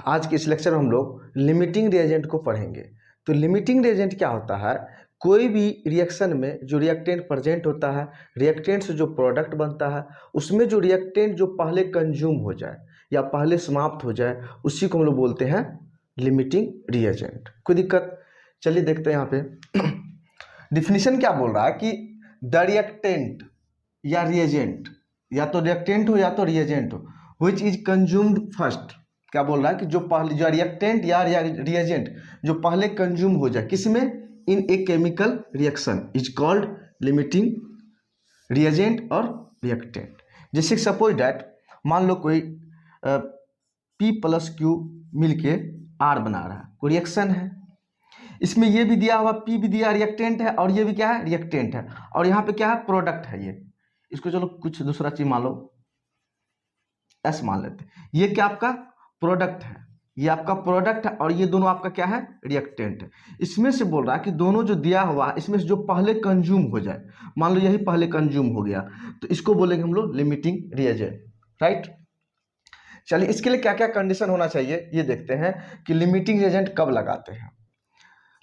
आज के इस लेक्चर में हम लोग लिमिटिंग रिएजेंट को पढ़ेंगे। तो लिमिटिंग रिएजेंट क्या होता है? कोई भी रिएक्शन में जो रिएक्टेंट प्रेजेंट होता है, रिएक्टेंट से जो प्रोडक्ट बनता है, उसमें जो रिएक्टेंट जो पहले कंज्यूम हो जाए या पहले समाप्त हो जाए, उसी को हम लोग बोलते हैं लिमिटिंग रिएजेंट। कोई दिक्कत? चलिए देखते हैं यहाँ पे डिफिनीशन क्या बोल रहा है कि द रिएक्टेंट या रिएजेंट, या तो रिएक्टेंट हो या तो रिएजेंट हो, विच इज कंज्यूम्ड फर्स्ट। क्या बोल रहा है कि जो पहले जो रिएक्टेंट या रिएजेंट जो पहले कंज्यूम हो जाए किसमें, in a chemical reaction, is called limiting reagent और रिएक्टेंट। जैसे सपोज डैट मान लो कोई P प्लस क्यू मिलके R बना रहा है, कोई रिएक्शन है, इसमें ये भी दिया हुआ P भी दिया रिएक्टेंट है और ये भी क्या है, रिएक्टेंट है, और यहाँ पे क्या है, प्रोडक्ट है। ये इसको चलो कुछ दूसरा चीज मान लो, S मान लेते हैं। ये क्या आपका प्रोडक्ट है, ये आपका प्रोडक्ट है, और ये दोनों आपका क्या है, रिएक्टेंट है। इसमें से बोल रहा है कि दोनों जो दिया हुआ है इसमें से जो पहले कंज्यूम हो जाए, मान लो यही पहले कंज्यूम हो गया, तो इसको बोलेंगे हम लोग लिमिटिंग रिएजेंट, राइट। चलिए इसके लिए क्या क्या कंडीशन होना चाहिए ये देखते हैं कि लिमिटिंग रिएजेंट कब लगाते हैं।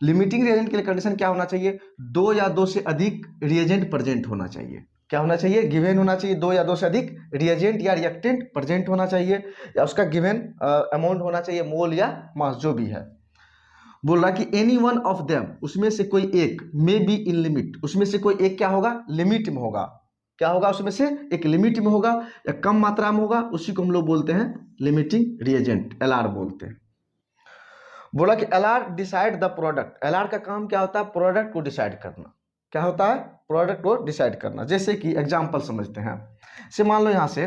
लिमिटिंग रिएजेंट के लिए कंडीशन क्या होना चाहिए, दो या दो से अधिक रिएजेंट प्रेजेंट होना चाहिए। क्या होना चाहिए, गिवन होना चाहिए, दो या दो से अधिक रिएजेंट या रिएक्टेंट प्रेजेंट होना चाहिए, या उसका गिवन अमाउंट होना चाहिए, मोल या मास जो भी है। बोल रहा कि एनी वन ऑफ देम, उसमें से कोई एक, मे बी इन लिमिट, उसमें से कोई एक क्या होगा, लिमिट में होगा। क्या होगा, उसमें से एक लिमिट में होगा या कम मात्रा में होगा, उसी को हम लोग बोलते हैं लिमिटिंग रिएजेंट, LR बोलते हैं। बोला कि LR decide the product, LR का काम क्या होता है, प्रोडक्ट को डिसाइड करना। क्या होता है, प्रोडक्ट को डिसाइड करना। जैसे कि एग्जांपल समझते हैं, से मान लो यहाँ से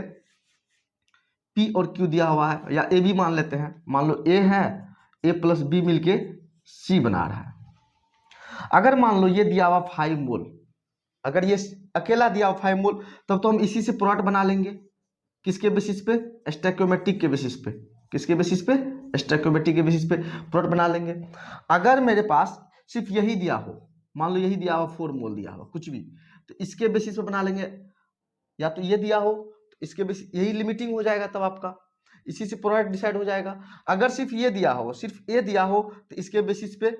P और Q दिया हुआ है, या A भी मान लेते हैं, मान लो A है, A प्लस B मिलके C बना रहा है। अगर मान लो ये दिया हुआ 5 मोल, अगर ये अकेला दिया हुआ 5 मोल, तब तो हम इसी से प्रोडक्ट बना लेंगे। किसके बेसिस पे, स्टोइकियोमेट्रिक के बेसिस पे। किसके बेसिस पे, स्टोइकियोमेट्रिक के बेसिस पे प्रोडक्ट बना लेंगे। अगर मेरे पास सिर्फ यही दिया हो, मान लो यही दिया हो 4 मोल दिया हो कुछ भी, तो इसके बेसिस पे बना लेंगे। या तो ये दिया हो तो इसके बेसिस, यही लिमिटिंग हो जाएगा, तब आपका इसी से प्रोडक्ट डिसाइड हो जाएगा। अगर सिर्फ ये दिया हो, सिर्फ ए दिया हो, तो इसके बेसिस पे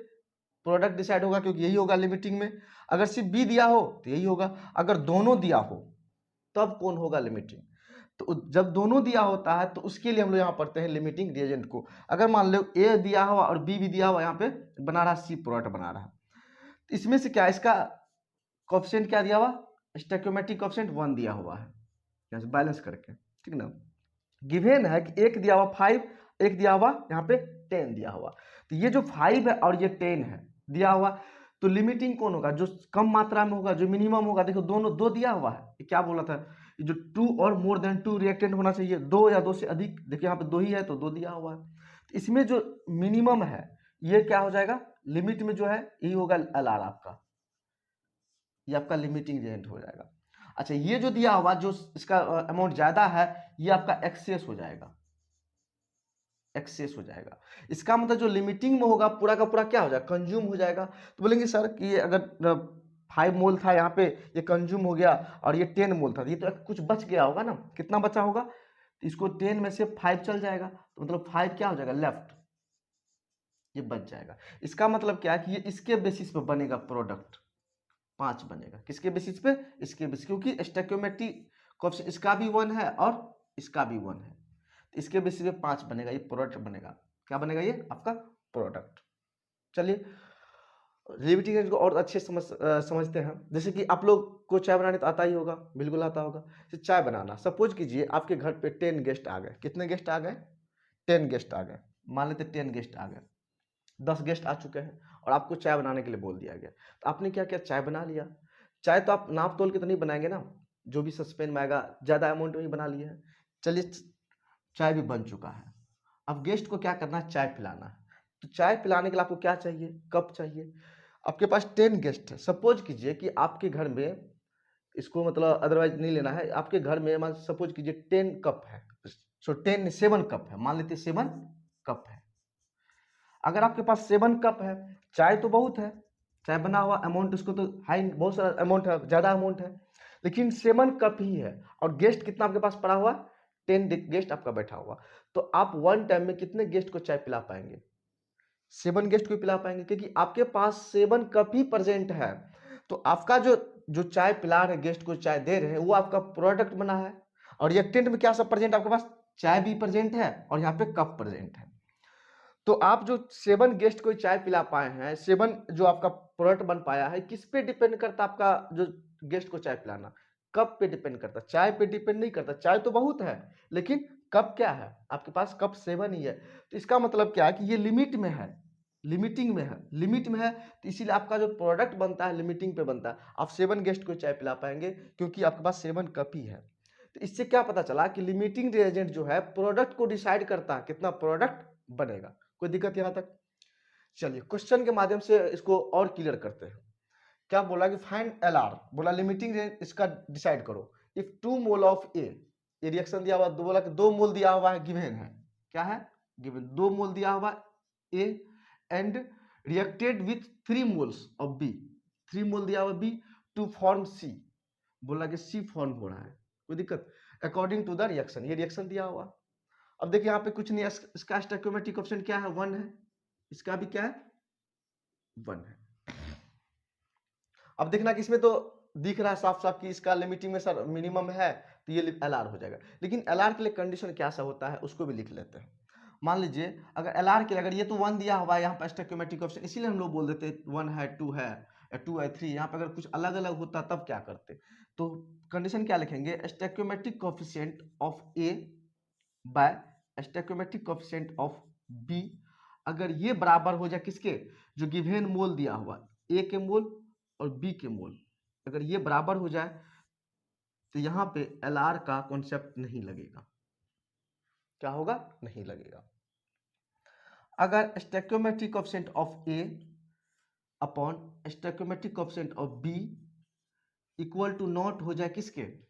प्रोडक्ट डिसाइड होगा, क्योंकि यही होगा लिमिटिंग में। अगर सिर्फ बी दिया हो तो यही होगा। अगर दोनों दिया हो तब कौन होगा, लिमिटिंग। तो जब दोनों दिया होता है तो उसके लिए हम लोग यहाँ पढ़ते हैं लिमिटिंग रिएजेंट को। अगर मान लो ए दिया हुआ और बी भी दिया हुआ, यहाँ पे बना रहा सी प्रोडक्ट बना रहा, तो इसमें से क्या, इसका कोएफिशिएंट क्या दिया हुआ, स्टोइकियोमेट्रिक कोएफिशिएंट 1 दिया हुआ है, यहाँ से बैलेंस करके, ठीक ना। गिवन है कि एक दिया हुआ 5, एक दिया हुआ यहाँ पे 10 दिया हुआ, तो ये जो 5 है और ये 10 है दिया हुआ, तो लिमिटिंग कौन होगा, जो कम मात्रा में होगा, जो मिनिमम होगा। देखो दोनों दो दिया हुआ है, क्या बोला था, जो 2 और मोर देन 2 रिएक्टेंट होना चाहिए, दो या दो से अधिक। देखिए यहाँ पे दो ही है तो दो दिया हुआ है, तो इसमें जो मिनिमम है ये क्या हो जाएगा, लिमिट में जो है यही होगा LR आपका, ये आपका लिमिटिंग रिएजेंट हो जाएगा। अच्छा, ये जो दिया हुआ, जो इसका अमाउंट ज्यादा है, ये आपका एक्सेस हो जाएगा, एक्सेस हो जाएगा। इसका मतलब जो लिमिटिंग में होगा पूरा का पूरा क्या हो जाएगा, कंज्यूम हो जाएगा। तो बोलेंगे सर कि ये अगर 5 मोल था यहाँ पे, ये कंज्यूम हो गया, और ये 10 मोल था, ये तो कुछ बच गया होगा ना, कितना बचा होगा, तो इसको 10 में से 5 चल जाएगा, तो मतलब 5 क्या हो जाएगा, लेफ्ट, ये बच जाएगा। इसका मतलब क्या है कि ये इसके बेसिस पे बनेगा प्रोडक्ट, 5 बनेगा। किसके बेसिस पे, इसके बेसिस, क्योंकि स्टोइकियोमेट्रिक कोएफिशिएंट इसका भी 1 है और इसका भी 1 है, तो इसके बेसिस पे 5 बनेगा, ये प्रोडक्ट बनेगा। क्या बनेगा, ये आपका प्रोडक्ट। चलिए लिमिटिंग रेंज को और अच्छे समझते हैं। जैसे कि आप लोग को चाय बनाने तो आता ही होगा, बिल्कुल आता होगा। जैसे चाय बनाना, सपोज कीजिए आपके घर पे 10 गेस्ट आ गए। कितने गेस्ट आ गए, 10 गेस्ट आ गए, मान लेते 10 गेस्ट आ गए, 10 गेस्ट आ चुके हैं और आपको चाय बनाने के लिए बोल दिया गया, तो आपने क्या किया, चाय बना लिया। चाय तो आप नाप तोल के तो नहीं बनाएंगे ना, जो भी सस्पेन में आएगा ज़्यादा अमाउंट में ही बना लिया है। चलिए चाय भी बन चुका है, अब गेस्ट को क्या करना है, चाय पिलाना है। तो चाय पिलाने के लिए आपको क्या चाहिए, कप चाहिए। आपके पास 10 गेस्ट है, सपोज कीजिए कि आपके घर में, इसको मतलब अदरवाइज नहीं लेना है, आपके घर में मान सपोज कीजिए 10 कप है, सो 7 कप है, मान लेते 7 कप है। अगर आपके पास 7 कप है, चाय तो बहुत है, चाय बना हुआ अमाउंट उसको तो हाई, बहुत सारा अमाउंट है, ज़्यादा अमाउंट है, लेकिन 7 कप ही है, और गेस्ट कितना आपके पास पड़ा हुआ, 10 गेस्ट आपका बैठा हुआ, तो आप वन टाइम में कितने गेस्ट को चाय पिला पाएंगे? 7 गेस्ट को पिला पाएंगे, क्योंकि आपके पास 7 कप ही प्रेजेंट है। तो आपका जो चाय पिला रहे, गेस्ट को चाय दे रहे हैं, वो आपका प्रोडक्ट बना है। और रिएक्टेंट में क्या सब प्रेजेंट आपके पास? चाय भी प्रेजेंट है और यहाँ पे कप प्रेजेंट है। तो आप जो 7 गेस्ट को चाय पिला पाए हैं, 7 जो आपका प्रोडक्ट बन पाया है, किस पे डिपेंड करता? आपका जो गेस्ट को चाय पिलाना कप पे डिपेंड करता, चाय पे डिपेंड नहीं करता। चाय तो बहुत है, लेकिन कप क्या है? आपके पास कप 7 ही है। तो इसका मतलब क्या है कि ये लिमिट में है, लिमिटिंग में है, लिमिट में है। तो इसीलिए आपका जो प्रोडक्ट बनता है लिमिटिंग पे बनता है। आप 7 गेस्ट को चाय पिला पाएंगे क्योंकि आपके पास 7 कप ही है। तो इससे क्या पता चला कि लिमिटिंग रिएजेंट जो है प्रोडक्ट को डिसाइड करता है, कितना प्रोडक्ट बनेगा। कोई दिक्कत यहां तक? चलिए क्वेश्चन के माध्यम से इसको और क्लियर करते हैं। क्या बोला कि फाइंड एलआर, बोला लिमिटिंग रेंज इसका डिसाइड करो। इफ 2 मोल ऑफ ए, ये रिएक्शन दिया हुआ, बोला कि 2 मोल दिया हुआ है, गिवन है, क्या है? गिवन 2 मोल दिया हुआ A and reacted with 3 moles of B, 3 mole दिया हुआ बी टू फॉर्म सी, बोला कि सी फॉर्म हो रहा है। कोई दिक्कत? अकॉर्डिंग टू द रिएक्शन, ये रिएक्शन दिया हुआ। अब देखिए यहाँ पे कुछ नहीं है, इसका स्टोइकियोमेट्रिक कोएफिशिएंट क्या है? 1 है, इसका भी क्या है? 1 है। अब देखना कि इसमें तो दिख रहा है साफ साफ कि इसका लिमिटिंग में सर मिनिमम है, तो ये एलआर हो जाएगा। लेकिन एलआर के लिए कंडीशन क्या सा होता है उसको भी लिख लेते हैं। मान लीजिए अगर एलआर के लिए, अगर ये तो 1 दिया हुआ है यहाँ पर स्टोइकियोमेट्रिक कोएफिशिएंट, इसीलिए हम लोग बोल देते 1 है, 2 है, 2 है, 3। यहाँ पर अगर कुछ अलग अलग होता तब क्या करते? तो कंडीशन क्या लिखेंगे? Stoichiometric coefficient of A by stoichiometric coefficient of B, अगर ये बराबर हो जाए किसके? जो गिवन मोल दिया हुआ, ए के मोल और बी के मोल, अगर ये बराबर हो जाए तो यहां पे एलआर का कॉन्सेप्ट नहीं लगेगा। क्या होगा? नहीं लगेगा। अगर stoichiometric coefficient of A upon stoichiometric coefficient of B equal to not हो जाए किसके?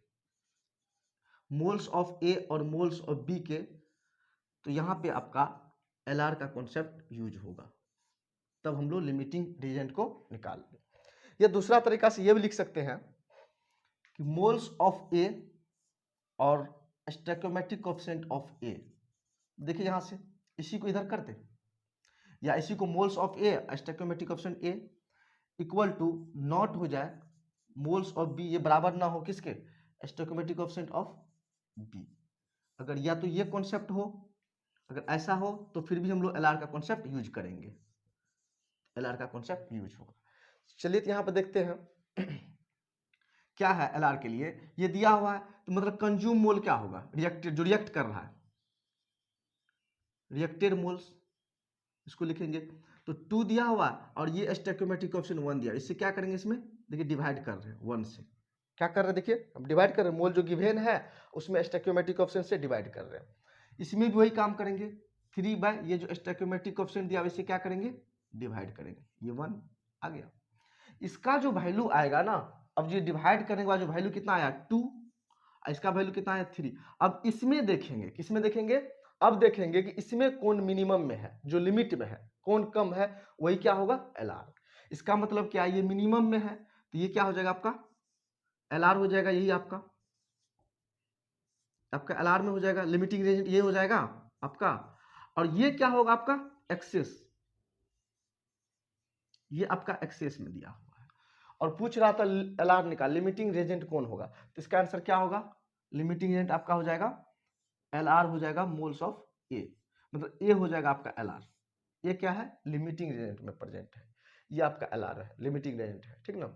मोल्स ऑफ ए और मोल्स ऑफ बी के, तो यहां पे आपका एलआर का कॉन्सेप्ट यूज होगा, तब हम लोग लिमिटिंग रिएजेंट को निकाल लें। या दूसरा तरीका से ये भी लिख सकते हैं कि मोल्स ऑफ ए और स्टोइकियोमेट्रिक कोएफिशिएंट ऑफ ए, देखिए यहां से इसी को इधर कर दे, या इसी को moles of A stoichiometric coefficient A equal to not हो जाए मोल्स ऑफ बी, ये बराबर ना हो किसके? Stoichiometric coefficient of B. अगर या तो ये कॉन्सेप्ट हो, अगर ऐसा हो तो फिर भी हम लोग एलआर का कॉन्सेप्ट यूज करेंगे, एलआर का कॉन्सेप्ट यूज होगा। चलिए तो यहां पर देखते हैं क्या है एलआर के लिए। ये दिया हुआ है तो मतलब कंज्यूम मोल क्या होगा? रिएक्टेड, जो रिएक्ट कर रहा है, रिएक्टेड मोल्स, इसको लिखेंगे। तो 2 दिया हुआ और ये स्टोइकियोमेट्रिक कोएफिशिएंट 1 दिया, इससे क्या करेंगे? इसमें देखिए डिवाइड कर रहे हैं 1 से, क्या कर रहे हैं? देखिए हम डिवाइड कर रहे हैं, मोल जो गिवन है उसमें स्टोइकियोमेट्रिक कोएफिशिएंट से डिवाइड कर रहे हैं। इसमें भी वही काम करेंगे, 3 बाय ये जो स्टोइकियोमेट्रिक कोएफिशिएंट दिया इससे क्या करेंगे? डिवाइड करेंगे, ये 1 आ गया। इसका जो वैल्यू आएगा ना, अब ये डिवाइड करने के बाद जो वैल्यू कितना आया? 2, इसका वैल्यू कितना है? 3। अब इसमें देखेंगे, किसमें देखेंगे? अब देखेंगे कि इसमें कौन मिनिमम में है, जो लिमिट में है, कौन कम है, वही क्या होगा? एलआर। इसका मतलब क्या? ये मिनिमम में है तो ये क्या हो जाएगा? आपका एलआर हो जाएगा, यही आपका एलआर में हो जाएगा। लिमिटिंग रेंज ये हो जाएगा आपका, और ये क्या होगा? आपका एक्सेस, ये आपका एक्सेस में दिया हुआ है। और पूछ रहा था एलआर निकाल, लिमिटिंग रेजेंट कौन होगा? तो इसका आंसर क्या होगा? लिमिटिंग रेजेंट आपका हो जाएगा एलआर, हो जाएगा मोल्स ऑफ ए, मतलब ए हो जाएगा आपका एलआर। ये क्या है? लिमिटिंग रेजेंट में प्रेजेंट है, ये आपका एलआर है, लिमिटिंग रेजेंट है, ठीक ना।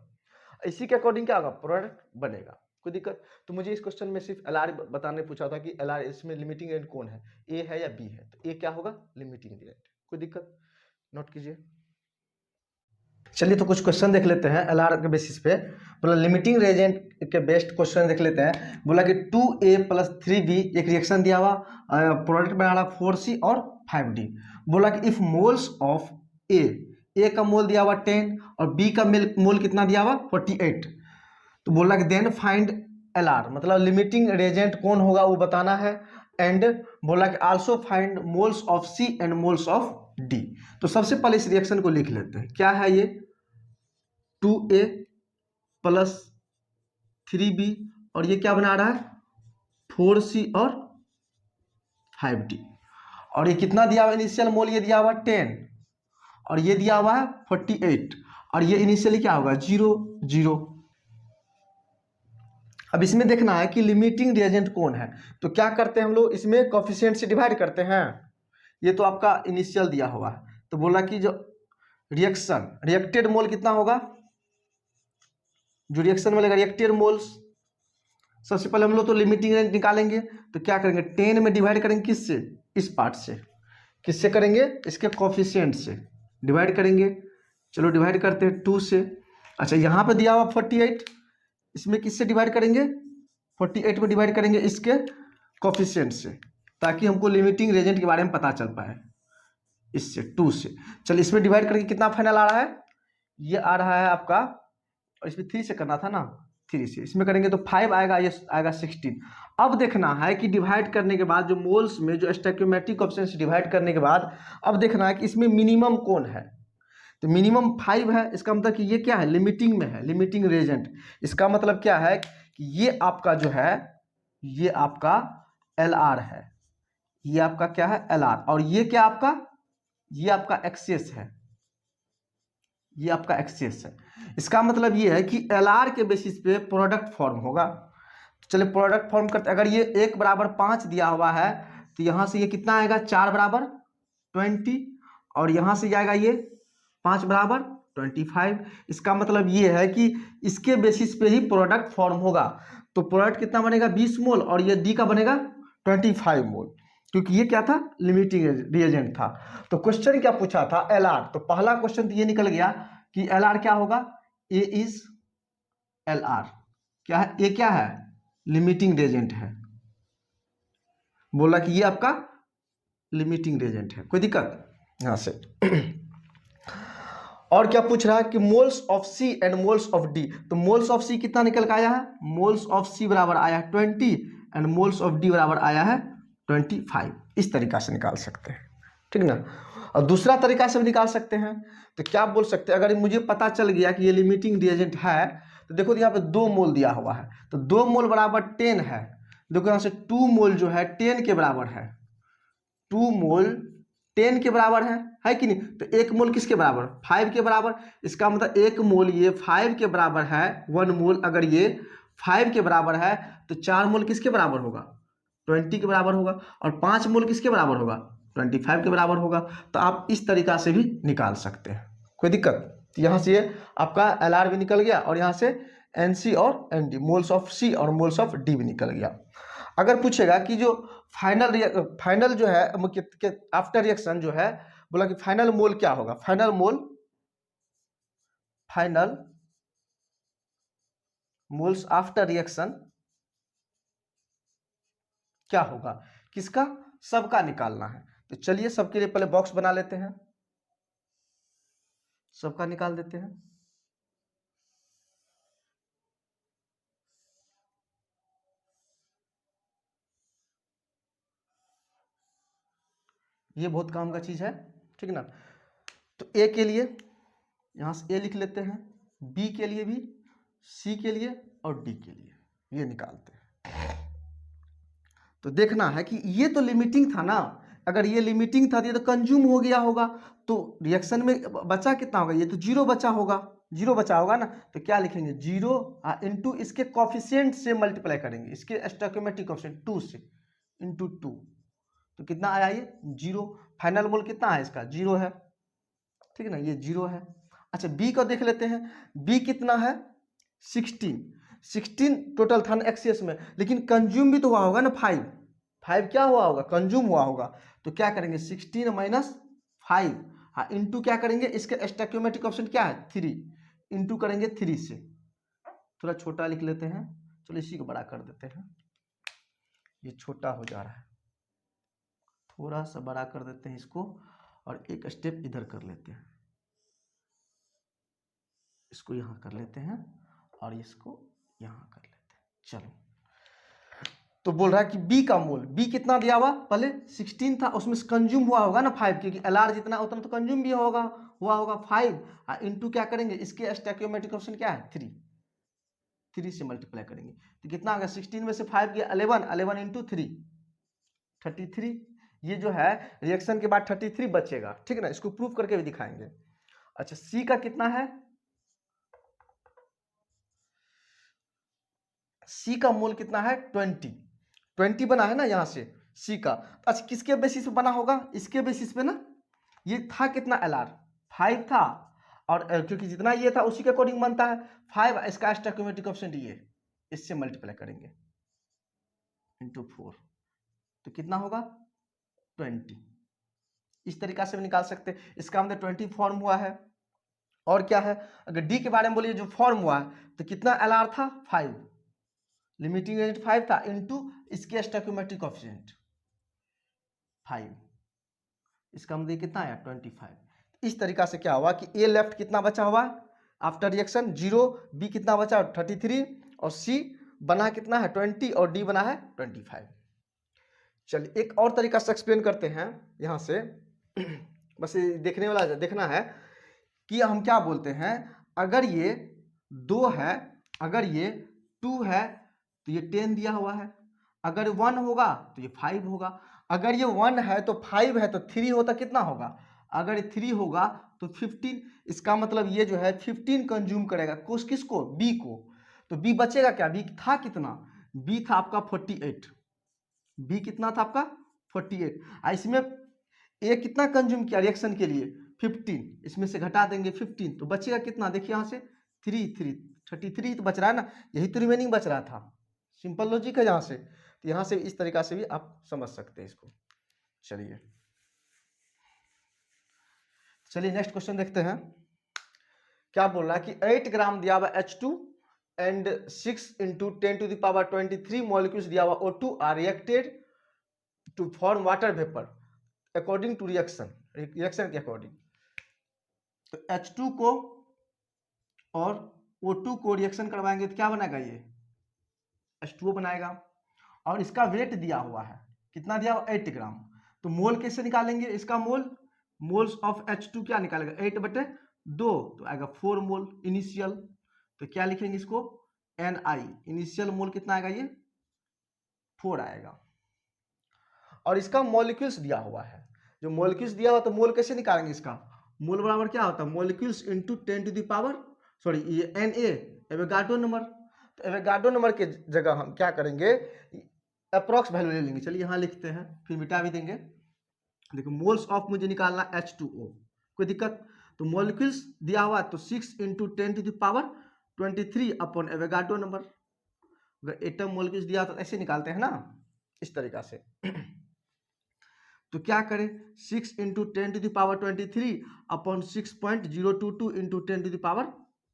इसी के अकॉर्डिंग क्या होगा? प्रोडक्ट बनेगा। कोई दिक्कत? तो मुझे इस क्वेश्चन में सिर्फ एलआर बताने पूछा था कि एलआर इसमें लिमिटिंग रेजेंट कौन है, ए है या बी है, तो ए क्या होगा? Limiting Regent. कोई दिक्कत? नोट कीजिए। चलिए तो कुछ क्वेश्चन देख लेते हैं एलआर के बेसिस पे। बोला लिमिटिंग रेजेंट के बेस्ट क्वेश्चन देख लेते हैं। बोला कि 2a + 3b एक रिएक्शन दिया हुआ, प्रोडक्ट बना रहा 4c और 5d। बोला कि इफ मोल्स ऑफ ए का मोल दिया हुआ 10 और बी का मोल कितना दिया हुआ? 48। तो बोला कि देन फाइंड एलआर, मतलब लिमिटिंग रेजेंट कौन होगा वो बताना है। एंड बोला कि also find moles of C and moles of D. तो सबसे पहले इस रिएक्शन को लिख लेते हैं। क्या है ये? 2a + 3b और ये क्या बना रहा है? 4c और 5D। और ये कितना दिया हुआ इनिशियल मोल, ये दिया हुआ 10 और ये दिया हुआ है 48 और ये इनिशियली क्या होगा 0 0। अब इसमें देखना है कि लिमिटिंग रिएजेंट कौन है, तो क्या करते हैं हम लोग इसमें कोफिशिएंट से डिवाइड करते हैं। ये तो आपका इनिशियल दिया हुआ है, तो बोला कि जो रिएक्टेड मोल कितना होगा, जो रिएक्शन में लगेगा रिएक्टेड मोल्स, सबसे पहले हम लोग तो लिमिटिंग रेंज निकालेंगे। तो क्या करेंगे 10 में डिवाइड करेंगे किससे, इस पार्ट से, किससे करेंगे इसके कोफिशिएंट से डिवाइड करेंगे। चलो डिवाइड करते हैं 2 से। अच्छा यहाँ पे दिया हुआ 48, इसमें किससे डिवाइड करेंगे 48 में डिवाइड करेंगे इसके कोफिशिएंट से, ताकि हमको लिमिटिंग रेजेंट के बारे में पता चल पाए। इससे 2 से चल इसमें डिवाइड करके कितना फाइनल आ रहा है, ये आ रहा है आपका, और इसमें 3 से करना था ना, 3 से इसमें करेंगे तो 5 आएगा, ये आएगा 16। अब देखना है कि डिवाइड करने के बाद जो मोल्स में जो स्टोइकियोमेट्रिक कोएफिशिएंट से डिवाइड करने के बाद अब देखना है कि इसमें मिनिमम कौन है। तो मिनिमम 5 है, इसका मतलब कि ये क्या है लिमिटिंग में है, लिमिटिंग रेजेंट। इसका मतलब क्या है कि ये आपका जो है ये आपका LR है, ये आपका क्या है LR, और ये क्या आपका, ये आपका एक्सेस है, ये आपका एक्सेस है। इसका मतलब ये है कि LR के बेसिस पे प्रोडक्ट फॉर्म होगा। चलिए प्रोडक्ट फॉर्म करते, अगर ये 1 बराबर 5 दिया हुआ है तो यहाँ से ये कितना आएगा 4 बराबर 20 और यहाँ से जाएगा ये 5 बराबर 25। इसका मतलब ये है कि इसके बेसिस पे ही प्रोडक्ट फॉर्म होगा। तो प्रोडक्ट कितना बनेगा 20 मोल और ये डी का बनेगा 25 मोल, क्योंकि ये क्या था लिमिटिंग रिएजेंट था। तो क्वेश्चन क्या पूछा था LR, तो पहला क्वेश्चन तो ये निकल गया कि LR क्या होगा, ए इज LR क्या है, ए क्या है लिमिटिंग रेजेंट है, बोला कि ये आपका लिमिटिंग रेजेंट है, कोई दिक्कत यहाँ से। और क्या पूछ रहा है कि moles of C and moles of D, तो मोल्स ऑफ सी कितना निकल के आया है, मोल्स ऑफ सी बराबर आया है 20 एंड मोल्स ऑफ डी बराबर आया है 25। इस तरीका से निकाल सकते हैं, ठीक ना। और दूसरा तरीका से भी निकाल सकते हैं। तो क्या बोल सकते हैं, अगर मुझे पता चल गया कि ये लिमिटिंग रिएजेंट है, तो देखो यहाँ पे 2 मोल दिया हुआ है, तो 2 मोल बराबर 10 है। देखो यहाँ से 2 मोल जो है 10 के बराबर है, 2 मोल 10 के बराबर है कि नहीं। तो 1 मोल किसके बराबर 5 के बराबर। इसका मतलब 1 मोल ये 5 के बराबर है, 1 मोल अगर ये 5 के बराबर है तो 4 मोल किसके बराबर होगा 20 के बराबर होगा, और 5 मोल किसके बराबर होगा 25 के बराबर होगा। तो आप इस तरीका से भी निकाल सकते हैं, कोई दिक्कत। तो यहाँ से ये आपका LR भी निकल गया और यहाँ से NC और ND मोल्स ऑफ C और मोल्स ऑफ D भी निकल गया। अगर पूछेगा कि जो फाइनल जो है आफ्टर रिएक्शन जो है, बोला कि फाइनल मोल क्या होगा, फाइनल मोल्स आफ्टर रिएक्शन क्या होगा, किसका, सबका निकालना है। तो चलिए सबके लिए पहले बॉक्स बना लेते हैं, सबका निकाल देते हैं। ये बहुत काम का चीज है, ठीक ना। तो ए के लिए यहां से ए लिख लेते हैं, बी के लिए भी, सी के लिए और डी के लिए ये निकालते हैं। तो देखना है कि ये तो लिमिटिंग था ना, अगर ये लिमिटिंग था तो ये तो कंज्यूम हो गया होगा, तो रिएक्शन में बचा कितना होगा, ये तो 0 बचा होगा, 0 बचा होगा ना। तो क्या लिखेंगे 0 इंटू इसके कॉफिशिएंट से मल्टीप्लाई करेंगे, इसके स्टोइकियोमेट्रिक कोएफिशिएंट 2 से इंटू 2, तो कितना आया ये 0। फाइनल मोल कितना है इसका 0 है, ठीक है ना, ये 0 है। अच्छा बी को देख लेते हैं, बी कितना है 16 टोटल था ना एक्सेस में, लेकिन कंज्यूम भी तो हुआ होगा ना 5 क्या हुआ होगा कंज्यूम हुआ होगा। तो क्या करेंगे 16 माइनस 5 इंटू क्या करेंगे इसके स्टोइकियोमेट्रिक कोएफिशिएंट क्या है 3 इंटू करेंगे 3 से, थोड़ा छोटा लिख लेते हैं, चलो इसी को बड़ा कर देते हैं, ये छोटा हो जा रहा है, थोड़ा सा बड़ा कर देते हैं इसको और एक स्टेप इधर कर लेते हैं, इसको यहाँ कर लेते हैं और इसको यहाँ कर लेते हैं। चलो तो बोल रहा है कि बी का मोल, बी कितना दिया हुआ पहले 16 था, उसमें कंज्यूम हुआ होगा ना 5, क्योंकि LR जितना उतना तो कंज्यूम भी हुआ होगा 5 इंटू क्या करेंगे इसके स्टोइकियोमेट्रिक कोएफिशिएंट क्या है 3 से मल्टीप्लाई करेंगे, तो कितना आ गया 16 में से 5 गया 11 इंटू 3 33, ये जो है रिएक्शन के बाद 33 बचेगा, ठीक है ना, इसको प्रूफ करके भी दिखाएंगे। अच्छा सी का कितना है, सी का मोल कितना है 20 बना है ना यहाँ से सी का। अच्छा किसके बेसिस पे बना होगा, इसके बेसिस पे ना, ये था कितना एल आर 5 था, और क्योंकि जितना ये था उसी के अकॉर्डिंग बनता है 5, इसका स्टोइकियोमेट्रिक कोएफिशिएंट ये, इससे मल्टीप्लाई करेंगे इंटू 4, तो कितना होगा 20। इस तरीका से भी निकाल सकते हैं, इसका मतलब 20 फॉर्म हुआ है। और क्या है, अगर डी के बारे में बोलिए जो फॉर्म हुआ है तो कितना एल आर था 5, लिमिटिंग रेंज 5 था, इंटू इसके स्टोइकियोमेट्रिक कोएफिशिएंट 5, इसका मतलब कितना आया 25। इस तरीका से क्या हुआ कि ए लेफ्ट कितना बचा हुआ आफ्टर रिएक्शन 0, बी कितना बचा 33, और सी बना कितना है 20, और डी बना है 25। चलिए एक और तरीका से एक्सप्लेन करते हैं यहाँ से बस ये देखने वाला देखना है कि हम क्या बोलते हैं, अगर ये 2 है, अगर ये 2 है तो ये 10 दिया हुआ है, अगर 1 होगा तो ये 5 होगा, अगर ये 1 है तो 5 है तो 3 होता कितना होगा, अगर 3 होगा तो 15, इसका मतलब ये जो है 15 कंज्यूम करेगा किसको, बी को, तो बी बचेगा क्या, बी था कितना, बी था आपका 48, बी कितना था आपका 48, इसमें ए कितना कंज्यूम किया रिएक्शन के लिए 15, इसमें से घटा देंगे 15 तो बचेगा कितना, देखिए यहाँ से 33 तो बच रहा है ना, यही तो रिमेनिंग बच रहा था, सिंपल लॉजिक है यहाँ से, तो यहाँ से इस तरीका से भी आप समझ सकते हैं इसको। चलिए नेक्स्ट क्वेश्चन देखते हैं, क्या बोल रहा है कि 8 ग्राम दिया हुआ H2 and 6 into 10 to the power 23 molecules दिया हुआ O2 are reacted to form water vapour according to reaction के अकॉर्डिंग। तो H2 को और O2 को रिएक्शन करवाएंगे तो क्या बनाएगा, ये H2O बनाएगा, और इसका वेट दिया हुआ है कितना दिया हुआ 8 ग्राम, तो मोल कैसे निकालेंगे, इसका मोल्स ऑफ H2 क्या निकालेगा 8/2, तो आएगा 4 मोल इनिशियल, तो क्या लिखेंगे इसको Ni, इनिशियल मोल कितना आएगा, ये 4 आएगा, और इसका मॉलिक्यूल्स दिया हुआ है, जो मॉलिक्यूल्स दिया हुआ तो मोल कैसे निकालेंगे, इसका मोल बराबर क्या होता है molecules into 10 to the power sorry ये Na एवोगाड्रो नंबर, तो एवोगाड्रो नंबर के जगह हम क्या करेंगे अप्रॉक्स वैल्यू ले लेंगे, चलिए यहाँ लिखते हैं फिर मिटा भी देंगे। देखो मोल्स ऑफ मुझे निकालना H2O, कोई दिक्कत, तो मॉलिक्यूल्स दिया हुआ तो 6 into 10 to the power 23 upon Avogadro number, अगर एटम मॉलिक्यूल्स दिया तो ऐसे निकालते हैं ना इस तरीका से तो क्या करें 6 into 10 to the power 23 upon 6.022 into 10 to the power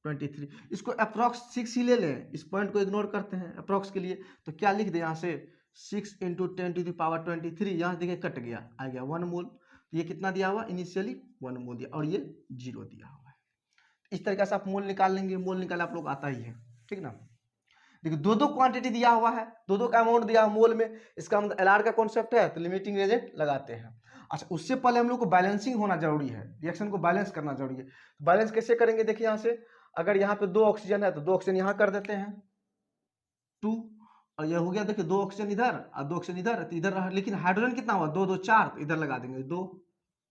23, इसको अप्रॉक्स 6 ही ले लें, इस पॉइंट को इग्नोर करते हैं अप्रॉक्स के लिए, तो क्या लिख दे यहाँ से 6 into 10 to the power 23, यहाँ देखिए कट गया आ गया 1 मोल, तो ये कितना दिया हुआ इनिशियली 1 मोल दिया, और ये 0 दिया हुआ है। इस तरीके से आप मोल निकाल लेंगे, मोल निकाल आप लोग आता ही है, ठीक ना। देखिए दो क्वांटिटी दिया हुआ है, दो का अमाउंट दिया हुआ मोल में, इसका मतलब एलआर का कॉन्सेप्ट है तो लिमिटिंग रेजेंट लगाते हैं। अच्छा उससे पहले हम लोग को बैलेंसिंग होना जरूरी है, रिएक्शन को बैलेंस करना जरूरी है, तो बैलेंस कैसे करेंगे, देखिए यहाँ से अगर यहाँ पे 2 ऑक्सीजन है तो 2 ऑक्सीजन यहाँ कर देते हैं 2, और ये हो गया देखिए 2 ऑक्सीजन इधर और 2 ऑक्सीजन इधर, तो इधर लेकिन हाइड्रोजन कितना हुआ 2 2 4, तो इधर लगा देंगे 2,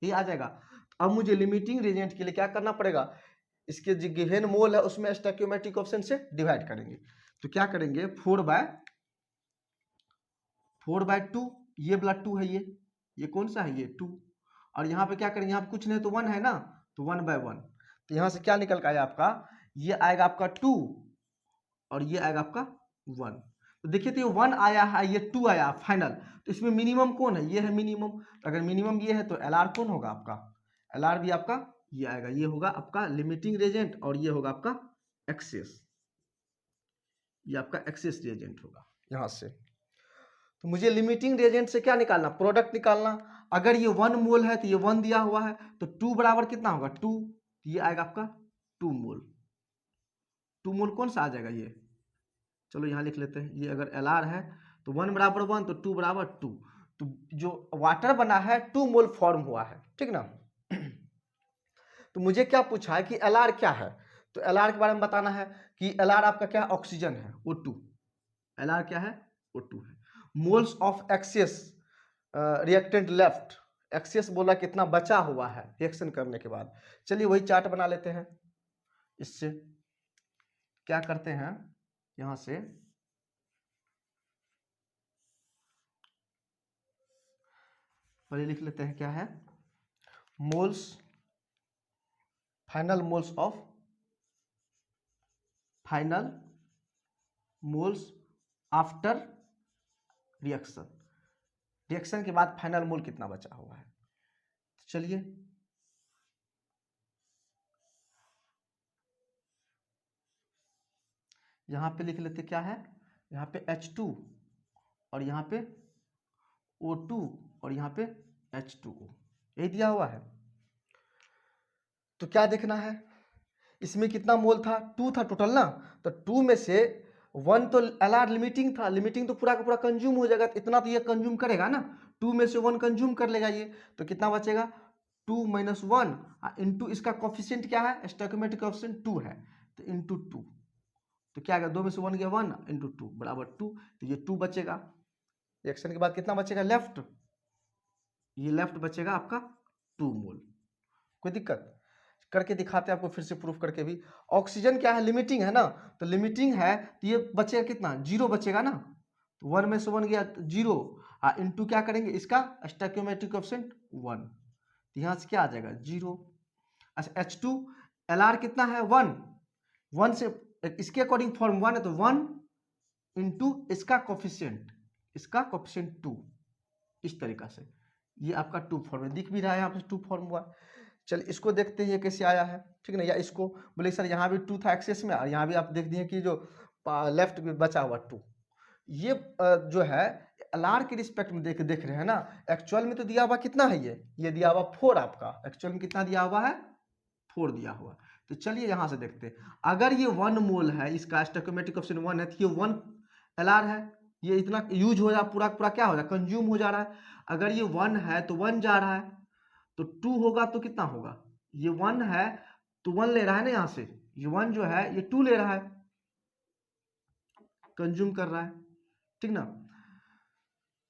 ये आ जाएगा। अब मुझे लिमिटिंग रेजेंट के लिए क्या करना पड़ेगा, इसके जो गिवन मोल है उसमें स्टोइकियोमेट्रिक कोएफिशिएंट से डिवाइड करेंगे, तो क्या करेंगे 4/2, ये वाला 2 है, ये कौन सा है ये 2, और यहाँ पे क्या करेंगे, यहाँ पे कुछ नहीं तो 1 है ना, तो 1/1, तो यहाँ से क्या निकल का आया आपका, ये आएगा आपका 2 और ये आएगा आपका 1, तो देखिए तो ये 1 आया है ये 2 आया फाइनल, तो इसमें मिनिमम कौन है, ये है मिनिमम, तो अगर मिनिमम ये है तो एलआर कौन होगा आपका, एलआर भी आपका ये आएगा, ये होगा आपका लिमिटिंग रेजेंट और ये होगा आपका एक्सेस, ये आपका एक्सेस रिएजेंट होगा यहाँ से। तो मुझे लिमिटिंग रिएजेंट से क्या निकालना, प्रोडक्ट निकालना, अगर ये 1 मोल है तो ये 1 दिया हुआ है, तो 2 बराबर कितना होगा 2, ये आएगा आपका 2 मोल, 2 मोल कौन सा आ जाएगा ये, चलो यहाँ लिख लेते हैं, ये अगर एलआर है तो 1 बराबर 1 तो 2 बराबर 2, तो जो वाटर बना है 2 मोल फॉर्म हुआ है, ठीक ना। तो मुझे क्या पूछा है कि एलआर क्या है, तो एलआर के बारे में बताना है कि एलआर आपका क्या ऑक्सीजन है O2, एलआर क्या है O2 है, moles of excess reactant left, excess बोला कितना बचा हुआ है रिएक्शन करने के बाद। चलिए वही चार्ट बना लेते हैं। इससे क्या करते हैं, यहां से पहले लिख लेते हैं क्या है, moles, final moles of, final moles after reaction, reaction के बाद फाइनल मोल कितना बचा हुआ है। तो चलिए यहां पे लिख लेते क्या है, यहाँ पे H2 और यहाँ पे O2 और यहाँ पे H2O, यही दिया हुआ है। तो क्या देखना है, इसमें कितना मोल था, 2 था टोटल ना, तो 2 में से 1 तो LR लिमिटिंग था, लिमिटिंग तो पूरा का पूरा कंज्यूम हो जाएगा, इतना तो ये कंज्यूम करेगा ना, 2 में से 1 कंज्यूम कर लेगा ये, तो कितना बचेगा 2 - 1 इंटू इसका कोफिशिएंट क्या है, स्टोइकोमेट्रिक कोफिशिएंट 2 है, तो इंटू 2, तो क्या आ गया 2 में से 1 गया 1 इंटू 2 बराबर 2, तो ये 2 बचेगा। रिएक्शन के बाद कितना बचेगा लेफ्ट, ये लेफ्ट बचेगा आपका 2 मोल। कोई दिक्कत, करके दिखाते हैं आपको फिर से प्रूफ करके भी। ऑक्सीजन क्या है, लिमिटिंग है ना, तो लिमिटिंग है तो ये बचेगा कितना, 0 बचेगा ना, तो 1 में से 1 गया 0, इंटू क्या करेंगे इसका स्टोइकोमेट्रिक कोएफिशिएंट 1, तो यहाँ से क्या आ जाएगा 0। अच्छा H2 LR कितना है 1, 1 से इसके अकॉर्डिंग फॉर्म 1 है, तो 1 इंटू इसका कोफिशिएंट 2, इस तरीका से ये आपका 2 फॉर्म दिख भी रहा है, यहाँ पे 2 फॉर्म हुआ। चलिए इसको देखते हैं ये कैसे आया है, ठीक ना, या इसको बोले सर यहाँ भी 2 था एक्सेस में और यहाँ भी आप देख दिए कि जो लेफ्ट में बचा हुआ 2, ये जो है LR के रिस्पेक्ट में देख रहे हैं ना, एक्चुअल में तो दिया हुआ कितना है, ये दिया हुआ 4 आपका, एक्चुअल में कितना दिया हुआ है 4 दिया हुआ। तो चलिए यहां से देखते हैं, अगर ये 1 मोल है, इसका स्टोइकोमेट्रिक कोएफिशिएंट 1 है, तो ये 1 LR है, ये इतना यूज हो जा पूरा पूरा क्या हो रहा है, कंज्यूम हो जा रहा है। अगर ये 1 है तो 1 जा रहा है, तो 2 होगा तो कितना होगा, ये 1 है तो 1 ले रहा है ना, यहां से ये 1 जो है ये 2 ले रहा है, कंज्यूम कर रहा है, ठीक ना।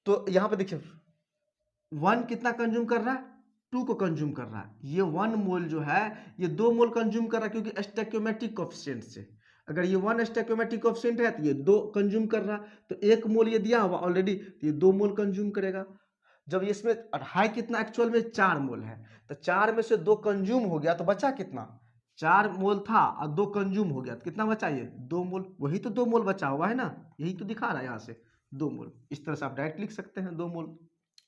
तो यहां पे देखिए 1 कितना कंज्यूम कर रहा है, 2 को कंज्यूम कर रहा है, ये 1 मोल जो है ये 2 मोल कंज्यूम कर रहा है, क्योंकि स्टोइकोमेट्रिक कोएफिशिएंट से, अगर ये 1 स्टोइकोमेट्रिक कोएफिशिएंट है तो ये 2 कंज्यूम कर रहा है, तो 1 मोल ये दिया हुआ ऑलरेडी, तो ये 2 मोल कंज्यूम करेगा। जब इसमें है कितना एक्चुअल में 4 मोल है, तो 4 में से 2 कंज्यूम हो गया, तो बचा कितना, 4 मोल था और 2 कंज्यूम हो गया, तो कितना बचा ये 2 मोल, वही तो 2 मोल बचा हुआ है ना, यही तो दिखा रहा है यहाँ से 2 मोल, इस तरह से आप डायरेक्ट लिख सकते हैं 2 मोल,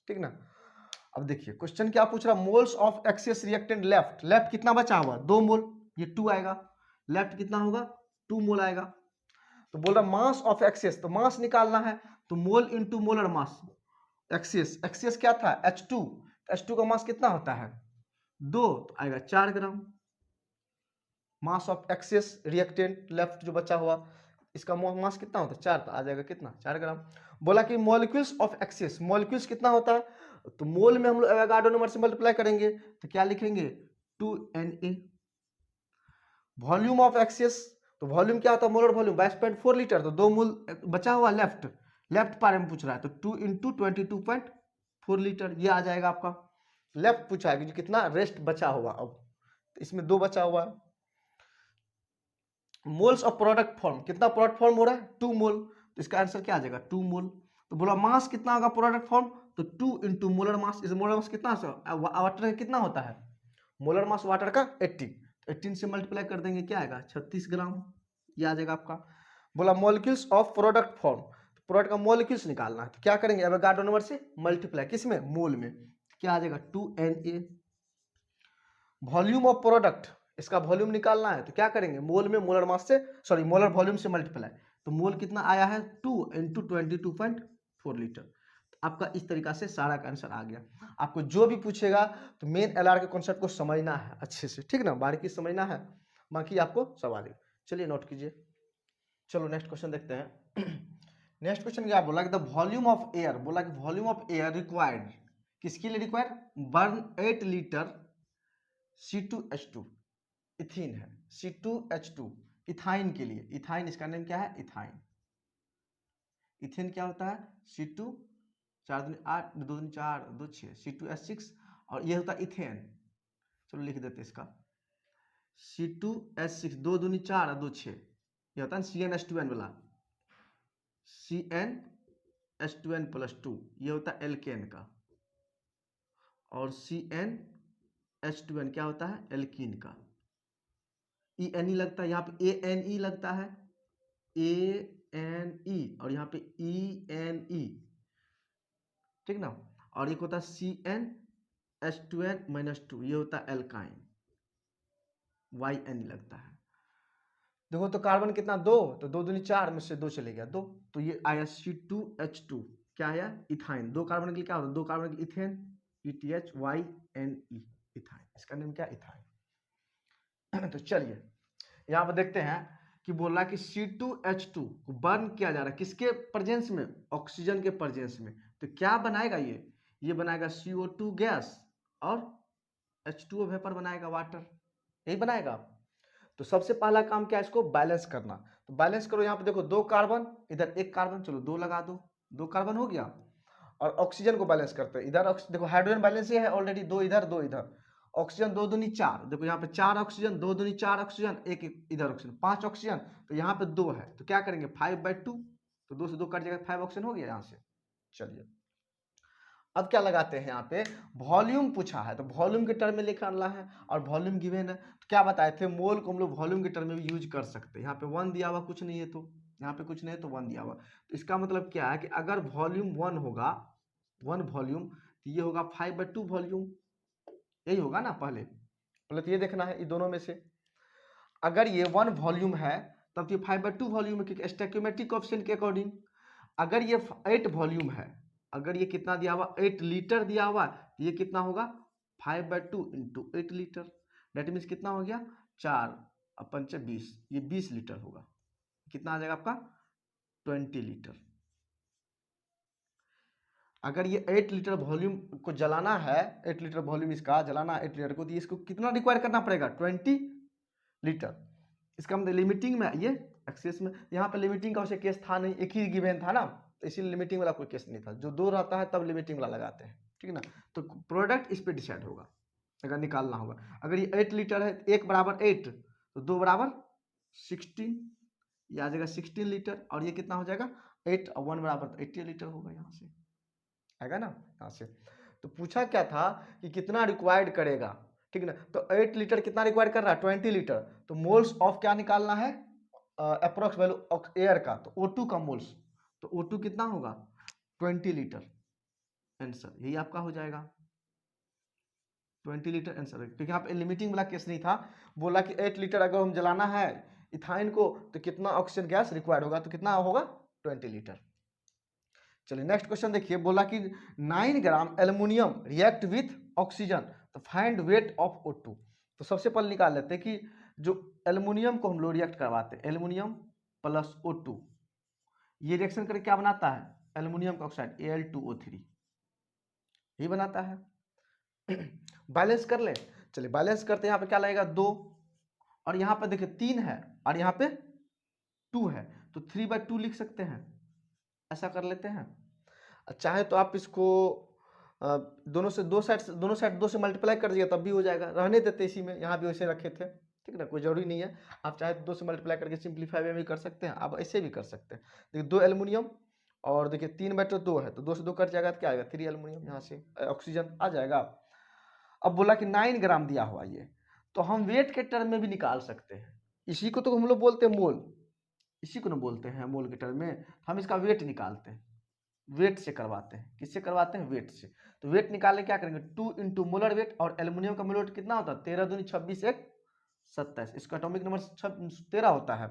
ठीक ना। अब देखिए क्वेश्चन क्या पूछ रहा, moles of excess reactant left, left कितना बचा हुआ 2 मोल, ये 2 आएगा, लेफ्ट कितना होगा 2 मोल आएगा। तो बोल रहा मास ऑफ एक्सियस, तो मास निकालना है, तो मोल इनटू मोलर मास, एक्सियस, एक्सियस क्या था H2, H2 का मास कितना होता है 2, तो आएगा 4 ग्राम। Mass of excess reactant left जो बचा हुआ, इसका मास कितना होता है 4, तो आ जाएगा कितना 4 ग्राम। बोला कि मॉलिक्यूल्स ऑफ एक्सियस, मॉलिक्यूल्स कितना होता है, तो मोल में हम लोग एवोगाड्रो नंबर से मल्टीप्लाई करेंगे, तो क्या लिखेंगे 2Na। वॉल्यूम ऑफ एक्सियस, तो वॉल्यूम क्या होता है मोलर वॉल्यूम 22.4 लीटर, तो 2 मोल बचा हुआ लेफ्ट, लेफ्ट पार्ट में पूछ रहा है, तो 2 इंटू 22.4 लीटर ये आ जाएगा आपका, लेफ्ट पूछा है कि कितना रेस्ट बचा हुआ, अब तो इसमें 2 बचा हुआ है। मोल्स ऑफ प्रोडक्ट फॉर्म, कितना प्रोडक्ट फॉर्म हो रहा है 2 मोल, तो इसका आंसर क्या आ जाएगा 2 मोल। तो बोला मास कितना होगा प्रोडक्ट फॉर्म, तो 2 इंटू मोलर मास, इस मोलर मास कितना वाटर का कितना होता है, मोलर मास वाटर का 80, तो 18 से मल्टीप्लाई कर देंगे क्या आएगा 36 ग्राम, ये आ जाएगा आपका। बोला molecules of product form, product का मॉलिक्यूल्स निकालना है, तो क्या करेंगे एवोगाड्रो नंबर से मल्टीप्लाई, किसमें मोल में, क्या आ जाएगा 2Na। वॉल्यूम ऑफ प्रोडक्ट, इसका वॉल्यूम निकालना है, तो क्या करेंगे मोल में मोलर मास से, सॉरी मोलर वॉल्यूम से मल्टीप्लाई, तो मोल कितना आया है 2 इंटू 22.4 लीटर। तो आपका इस तरीका से सारा का आंसर आ गया। आपको जो भी पूछेगा तो मेन LR के कॉन्सेप्ट को समझना है अच्छे से, ठीक ना, बारीकी समझना है, बाकी आपको सब आ जाएगा। चलिए नोट कीजिए, चलो नेक्स्ट क्वेश्चन देखते हैं। नेक्स्ट क्वेश्चन क्या बोला कि द वॉल्यूम ऑफ एयर, बोला कि वॉल्यूम ऑफ एयर रिक्वायर्ड, किसके लिए required, burn 8 litre C2H2, ethene है C2H2, इथाइन के लिए, इथाइन इसका नेम क्या है इथाइन, इथेन क्या होता है C2H2, 4 दूनी 8, 2 दूनी 4, 2 6, C2H6। और ये होता है इथेन। चलो लिख देते इसका C2H6, 2 दूनी 4 और 2 6, ये होता है CnH2n वाला, CnH2n+2, ये होता है एल्केन का। और CnH2n क्या होता है, एल्कीन का। E लगता है यहाँ पे, ANE लगता है, ANE, और यहाँ पे ENE, ठीक ना। और एक होता है CnH2n-2, ये होता है एल्काइन, YN लगता है। देखो तो कार्बन कितना, 2, तो 2 दूनी 4 में से 2 चले गया 2, तो ये आया C2H2, क्या आया, इथाइन। 2 कार्बन के लिए क्या होता है, 2 कार्बन के लिए इथेन, ETHYNE, इथाइन। इसका नाम क्या, इथाइन। तो चलिए यहाँ पर देखते हैं कि बोला कि C2H2 को बर्न किया जा रहा है किसके प्रेजेंस में, ऑक्सीजन के प्रेजेंस में। तो क्या बनाएगा ये बनाएगा CO2 गैस और H2O वेपर बनाएगा, वाटर, यही बनाएगा। तो सबसे पहला काम क्या है, इसको बैलेंस करना। तो बैलेंस करो, यहाँ पे देखो 2 कार्बन, इधर 1 कार्बन, चलो 2 लगा दो, 2 कार्बन हो गया। और ऑक्सीजन को बैलेंस करते हैं, इधर देखो हाइड्रोजन बैलेंस ये है ऑलरेडी, 2 इधर 2 इधर। ऑक्सीजन 2 दूनी 4, देखो यहाँ पे 4 ऑक्सीजन, 2 दूनी 4 ऑक्सीजन, 1 इधर ऑक्सीजन, 5 ऑक्सीजन। तो यहाँ पे 2 है, तो क्या करेंगे 5/2, तो 2 से 2 कट जाएगा, 5 ऑक्सीजन हो गया यहाँ से। चलिए अब क्या लगाते हैं, यहाँ पे वॉल्यूम पूछा है, तो वॉल्यूम के टर्म में लिखना है, और वॉल्यूम गिवन है। तो क्या बताए थे, मोल को हम लोग वॉल्यूम के टर्म में भी यूज कर सकते हैं। यहाँ पे 1 दिया हुआ, कुछ नहीं है, तो यहाँ पे कुछ नहीं है तो 1 दिया हुआ। तो इसका मतलब क्या है कि अगर वॉल्यूम 1 होगा, 1 वॉल्यूम, तो ये होगा 5/2 वॉल्यूम, यही होगा ना। पहले तो ये देखना है, ये दोनों में से अगर ये 1 वॉल्यूम है तब ये 5/2 वॉल्यूम है, क्योंकि स्टोइकोमेट्रिक कोएफिशिएंट के अकॉर्डिंग। अगर ये 8 वॉल्यूम है, अगर ये कितना दिया हुआ, 8 लीटर दिया हुआ, तो ये कितना होगा 5/2 इंटू 8 लीटर, डेट मीन्स कितना हो गया 4/20, ये 20 लीटर होगा। कितना आ जाएगा आपका 20 लीटर। अगर ये 8 लीटर वॉल्यूम को जलाना है, 8 लीटर वॉल्यूम इसका जलाना है 8 लीटर को, तो इसको कितना रिक्वायर करना पड़ेगा 20 लीटर। इसका मतलब लिमिटिंग में, ये एक्सेस में, यहाँ पे लिमिटिंग का वैसे केस था नहीं, एक ही गिवन था ना, तो इसीलिए लिमिटिंग वाला कोई केस नहीं था। जो 2 रहता है तब लिमिटिंग वाला लगाते हैं, ठीक है ना। तो प्रोडक्ट इस पे डिसाइड होगा, अगर निकालना होगा। अगर ये 8 लीटर है, 1 बराबर 8, तो 2 बराबर 16, ये आ जाएगा 16 लीटर। और ये कितना हो जाएगा 8 और 1 बराबर 80 लीटर होगा, यहाँ से आएगा ना, यहाँ से। तो पूछा क्या था कि कितना रिक्वायर्ड करेगा, ठीक है ना। तो 8 लीटर कितना रिक्वायर कर रहा है 20 लीटर, तो मोल्स ऑफ क्या निकालना है, अप्रोक्स वैल्यू ऑफ एयर का, तो O2 का मोल्स, तो O2 कितना होगा 20 लीटर, आंसर यही आपका हो जाएगा 20 लीटर आंसर। क्योंकि यहाँ पे लिमिटिंग वाला केस नहीं था, बोला कि 8 लीटर अगर हम जलाना है इथाइन को, तो कितना ऑक्सीजन गैस रिक्वायर्ड होगा, तो कितना होगा 20 लीटर। चलिए नेक्स्ट क्वेश्चन देखिए, बोला कि 9 ग्राम एल्युमिनियम रिएक्ट विथ ऑक्सीजन, तो फाइंड वेट ऑफ O2। तो सबसे पहले निकाल लेते हैं कि जो एल्युमिनियम को हम लोग रिएक्ट करवाते हैं, एल्युमिनियम प्लस O2, ये रिएक्शन करके क्या बनाता है, एल्युमिनियम का ऑक्साइड Al2O3, यही बनाता है। बैलेंस कर ले, चलिए बैलेंस करते हैं। यहाँ पे क्या लगेगा 2, और यहाँ पे देखिए 3 है, और यहाँ पे 2 है, तो 3/2 लिख सकते हैं, ऐसा कर लेते हैं। चाहे तो आप इसको दोनों साइड 2 से मल्टीप्लाई कर दिए तब भी हो जाएगा, रहने देते इसी में, यहाँ भी वैसे रखे थे, ठीक ना, कोई जरूरी नहीं है। आप चाहे 2 से मल्टीप्लाई करके सिंप्लीफाई में भी कर सकते हैं, आप ऐसे भी कर सकते हैं। देखिए 2 एल्युमिनियम, और देखिए 3/2 है, तो 2 से 2 कट जाएगा, तो क्या आएगा 3 एल्युमिनियम, यहाँ से ऑक्सीजन आ जाएगा। अब बोला कि 9 ग्राम दिया हुआ ये, तो हम वेट के टर्म में भी निकाल सकते हैं। इसी को तो हम लोग बोलते हैं मोल, इसी को ना बोलते हैं मोल के टर्म में। हम इसका वेट निकालते हैं, वेट से करवाते हैं, किससे करवाते हैं, वेट से। तो वेट निकालने क्या करेंगे 2 इंटू मोलर वेट, और एल्युमिनियम का मोलर वेट कितना होता है 13 दूनी 26 1 27, इसका एटॉमिक नंबर 13 होता है,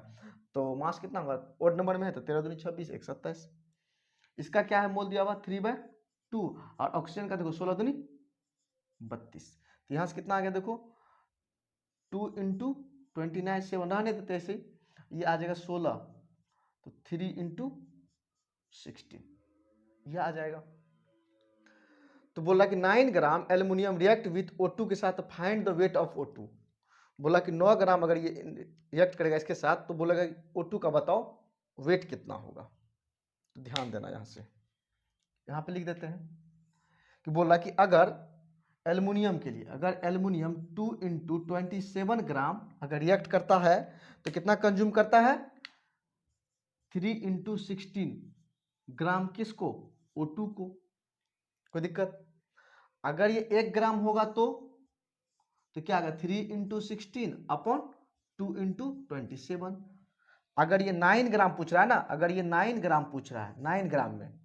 तो मास कितना होगा ओड नंबर में है, तो 13 दूनी 26 1 27। इसका क्या है मोल दिया हुआ 3/2, और ऑक्सीजन का देखो 16 दूनी 32, तो यहाँ से कितना आ गया देखो 2 इंटू 29 7 रहने देते ऐसे, ये आ जाएगा 16, तो 3 इंटू 16 यह आ जाएगा। तो बोला कि 9 ग्राम एल्युमिनियम रिएक्ट विथ O2 के साथ, find the weight of O2। बोला कि 9 ग्राम अगर ये रिएक्ट करेगा इसके साथ, तो बोलेगा O2 का बताओ वेट कितना होगा। तो ध्यान देना यहाँ से, यहाँ पे लिख देते हैं कि बोल रहा कि अगर एल्युमिनियम के लिए, अगर एल्युमिनियम 2 × 27 ग्राम अगर रिएक्ट करता है तो कितना कंज्यूम करता है? 3 × 16 ग्राम किसको? O2 को। कोई दिक्कत? अगर ये 1 ग्राम होगा तो क्या आएगा? 3 × 16 अपॉन 2 × 27। अगर ये 9 ग्राम पूछ रहा है ना, अगर ये 9 ग्राम पूछ रहा है, 9 ग्राम में,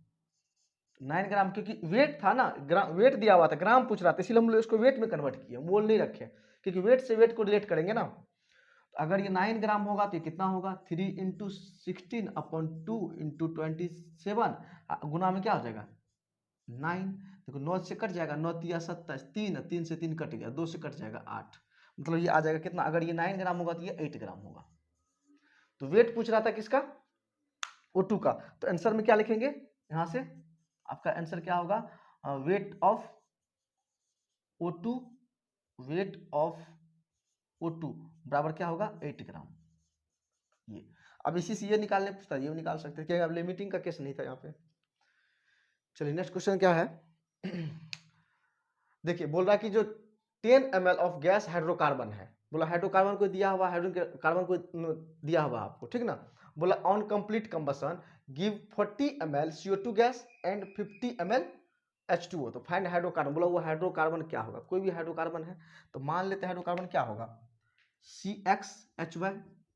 9 ग्राम क्योंकि वेट था ना, ग्राम वेट दिया हुआ था, ग्राम पूछ रहा था, इसलिए हम लोग इसको वेट में कन्वर्ट किए, मोल नहीं रखे, क्योंकि वेट से वेट को रिलेट करेंगे ना। तो अगर ये 9 ग्राम होगा तो ये कितना होगा? 3 × 16 अपॉन 2 × 27 गुना में क्या हो जाएगा? 9। देखो 9 से कट जाएगा, 9 तिया 27, 3 से 3 कट गया, 2 से कट जाएगा 8, मतलब ये आ जाएगा कितना? अगर ये 9 ग्राम होगा तो ये 8 ग्राम होगा। तो वेट पूछ रहा था किसका? O2 का। तो आंसर में क्या लिखेंगे? यहां से आपका आंसर क्या होगा? Weight of O2, weight of O2 बराबर क्या होगा? 8 ग्राम। ये अब इसी से ये निकालने पूछता है, ये निकाल सकते हैं, क्या अब लिमिटिंग का केस नहीं था यहाँ पे। चलिए नेक्स्ट क्वेश्चन क्या है? देखिए बोल रहा है कि जो 10 ml ऑफ गैस हाइड्रोकार्बन है, बोला हाइड्रोकार्बन को दिया हुआ, हाइड्रोकार्बन को दिया हुआ आपको, ठीक ना। बोला on complete combustion give 40 ml CO2 gas and 50 ml H2O। तो फाइंड हाइड्रोकार्बन, बोला वो हाइड्रोकार्बन क्या होगा? कोई भी हाइड्रोकार्बन है तो मान लेते हैं हाइड्रोकार्बन क्या होगा? CXHY।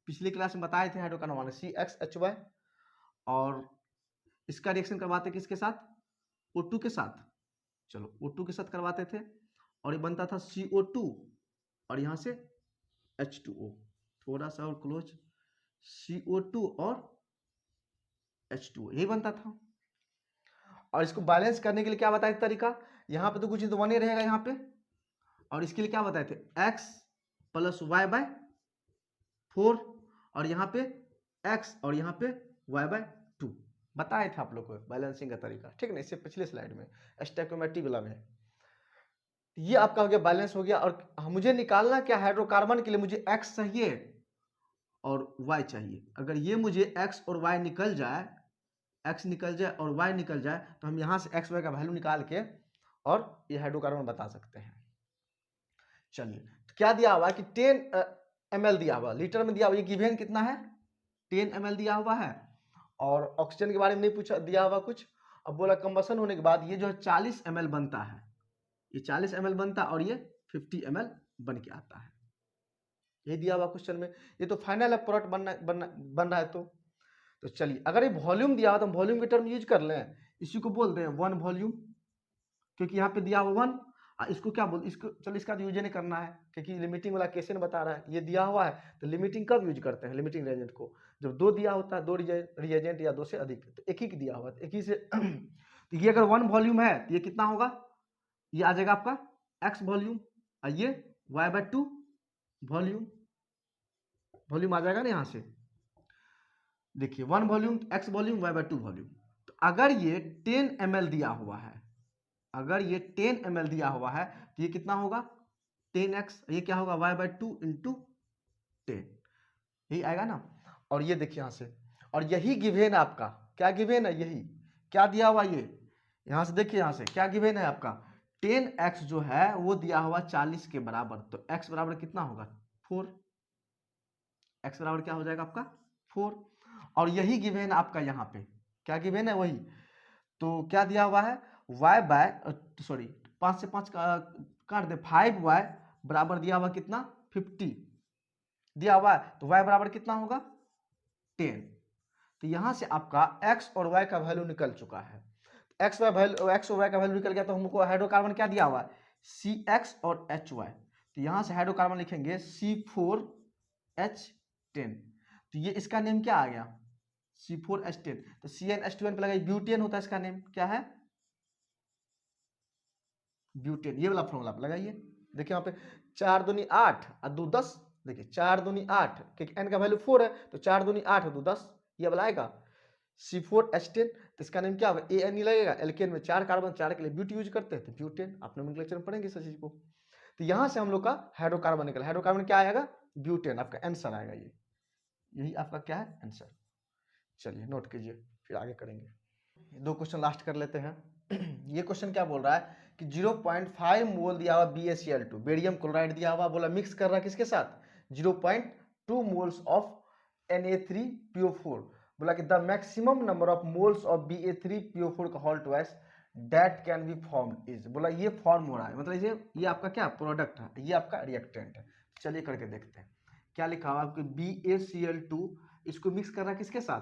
पिछले क्लास में बताए थे हाइड्रोकार्बन CXHY, और इसका रिएक्शन करवाते किसके साथ? O2 के साथ। चलो O2 के साथ करवाते थे और ये बनता था CO2 और यहाँ से H2O, थोड़ा सा और क्लोज, CO2 और H2O यही बनता था। और इसको बैलेंस करने के लिए क्या बताया तरीका? यहाँ पे तो कुछ तो 1 ही रहेगा यहाँ पे, और इसके लिए क्या बताए थे? x + y/4 और यहाँ पे x और यहाँ पे y/2 बताए थे आप लोग को बैलेंसिंग का तरीका, ठीक है ना। इससे पिछले स्लाइड में स्टोइकोमेट्रिक वाला में। ये आपका हो गया, बैलेंस हो गया। और मुझे निकालना क्या? हाइड्रोकार्बन के लिए मुझे x चाहिए और y चाहिए। अगर ये मुझे x और y निकल जाए, x निकल जाए और y निकल जाए, तो हम यहाँ से x y का वैल्यू निकाल के और ये हाइड्रोकार्बन बता सकते हैं। चलिए तो क्या दिया हुआ है कि 10 ml दिया हुआ, लीटर में दिया हुआ, ये गिवन कितना है? 10 ml दिया हुआ है, और ऑक्सीजन के बारे में नहीं पूछा, दिया हुआ कुछ। अब बोला कंबशन होने के बाद ये जो है 40 ml बनता है, ये 40 ml बनता है और ये 50 ml बन के आता है, ये दिया हुआ क्वेश्चन में। ये तो फाइनल प्रोडक्ट बन रहा है। तो चलिए अगर ये वॉल्यूम दिया हुआ तो हम वॉल्यूम के टर्म यूज कर लें, इसी को बोलते हैं 1 वॉल्यूम, क्योंकि यहाँ पे दिया हुआ 1। इसको क्या बोल, इसको चलो इसका यूज नहीं करना है क्योंकि लिमिटिंग वाला केस बता रहा है, ये दिया हुआ है। तो लिमिटिंग कब यूज करते हैं? लिमिटिंग रिएजेंट को जब 2 दिया होता है, 2 रिएजेंट या 2 से अधिक, तो एक ही दिया हुआ, एक ही से तो ये अगर 1 वॉल्यूम है तो ये कितना होगा? ये आ जाएगा आपका x वॉल्यूम और ये y/2 वॉल्यूम, वॉल्यूम आ जाएगा ना यहाँ से। देखिए 1 volume x volume y/2 volume. तो अगर ये 10 ml दिया हुआ है, अगर ये 10 ml दिया हुआ है तो ये कितना होगा? 10x, ये क्या होगा? y/2 × 10, यही आएगा ना। और ये देखिए यहाँ से, और यही गिवेन आपका क्या गिवेन है? यही क्या दिया हुआ, ये यहाँ से देखिए, यहाँ से क्या गिवेन है आपका? 10x जो है वो दिया हुआ 40 के बराबर, तो x बराबर कितना होगा? 4। x बराबर क्या हो जाएगा आपका? 4। और यही गिवेन आपका यहाँ पे क्या गिवेन है? वही। तो क्या दिया हुआ है? सॉरी 5 से 5 काट दे, 5y बराबर दिया हुआ कितना? 50 दिया हुआ है, तो y बराबर कितना होगा? 10। तो यहां से आपका x और y का वैल्यू निकल चुका है। x और y का वैल्यू निकल गया, तो हमको हाइड्रोकार्बन क्या दिया हुआ है? CX और HY। तो यहां से हाइड्रोकार्बन लिखेंगे C4H10। तो ये इसका नेम क्या आ गया? C4H10। तो CnH2n पे लगाइए, ब्यूटेन होता है इसका नेम, क्या है? ब्यूटेन। ये वाला फॉर्मूला लगाइए। देखिए यहाँ पे 4 दूनी 8 और 2 10, देखिए 4 दूनी 8, क्योंकि n का वैल्यू 4 है, तो 4 दूनी 8 और 2 10, ये वाला आएगा C4H10। तो इसका नेम क्या होगा? AN ही लगेगा। एल्केन में 4 कार्बन, 4 के लिए ब्यूट यूज करते हैं, तो ब्यूटेन। आप नोमेनक्लेचर में पढ़ेंगे इस चीज को। तो यहाँ से हम लोग का हाइड्रोकार्बन निकला, हाइड्रोकार्बन क्या आएगा? ब्यूटेन। आपका आंसर आएगा ये, यही आपका क्या है? आंसर। चलिए नोट कीजिए, फिर आगे करेंगे। 2 क्वेश्चन लास्ट कर लेते हैं। ये क्वेश्चन क्या बोल रहा है कि 0.5 मोल दिया हुआ BaCl2 बेरियम क्लोराइड दिया हुआ, बोला मिक्स कर रहा है किसके साथ 0.2 मोल्स ऑफ Na3PO4, बोला कि the maximum number of moles of Ba3PO4 का hall twice that can be formed is, बोला ये फॉर्म हो रहा है, मतलब ये आपका क्या प्रोडक्ट है, ये आपका रिएक्टेंट है। चलिए करके देखते हैं क्या लिखा हुआ आपके BaCl2 इसको मिक्स कर रहा है किसके साथ